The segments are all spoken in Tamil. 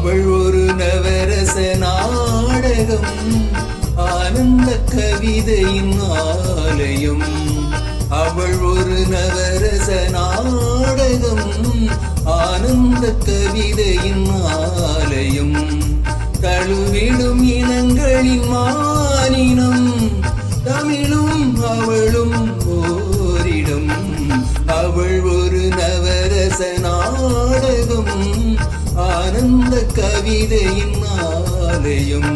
அவள் ஒரு நவரச நாடகம், ஆனந்த கவிதையின் ஆலயம். அவள் ஒரு நவரச நாடகம், ஆனந்த கவிதையின் ஆலயம். தழுவிடும் இனங்களின் மானினம், தமிழும் அவளும் ஓரிடம். அவள் ஒரு நவரச நாடகம், ஆனந்த கவிதையின் ஆலயம்.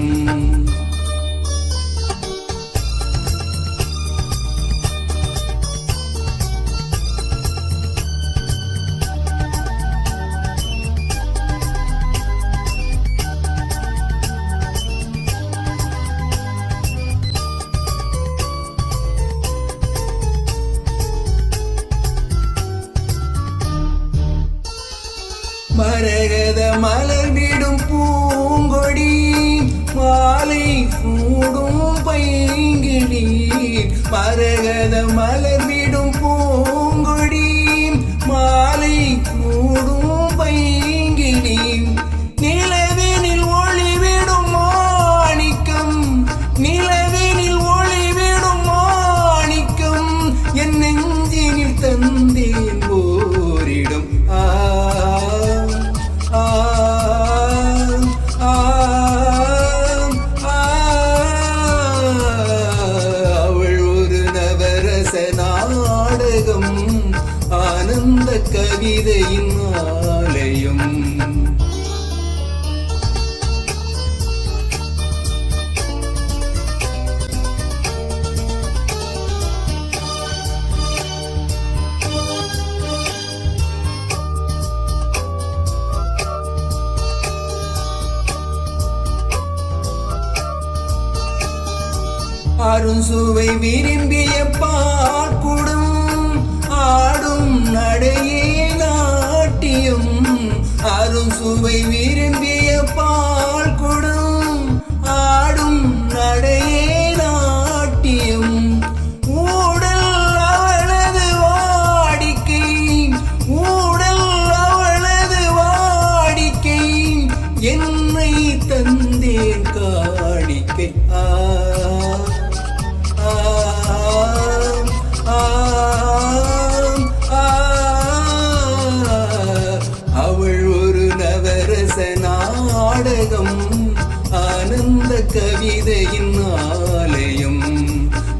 மரகத மலர்விடும் பூங்கொடி, மாலை சூடும் பைங்கிழி. மரகத மலர்விடும் பூங்கொடி, மாலை சூடும் பைங்கிழி. நிலவினில் ஒளிவிடும் மாணிக்கம், நிலவினில் ஒளிவிடும் மாணிக்கம். என் நெஞ்சினில் தந்தேன் ஓரிடம். அவள் ஒரு நவரச நாடகம், ஆனந்த கவிதையின் ஆலயம். அருசுவை விரும்பிய பாக்குடும், ஆடும் நடையே நாட்டியம். அருசுவை விரும்பிய பால்குடும், ஆடும் நடையே நாட்டியம். ஊடல் அவளது வாடிக்கை, ஊடல் அவளது வாடிக்கை. என்னை தந்தேன் காணிக்கை. அவள் ஒரு நவரச நாடகம், ஆனந்த கவிதையின் ஆலயம்.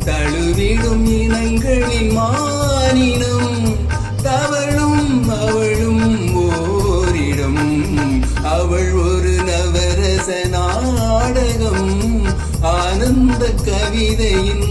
தழுவிடும் இனங்களின் மானினம், தவளும் அவளும் ஓரிடம். அவள் ஒரு நவரச நாடகம், ஆனந்த கவிதையின்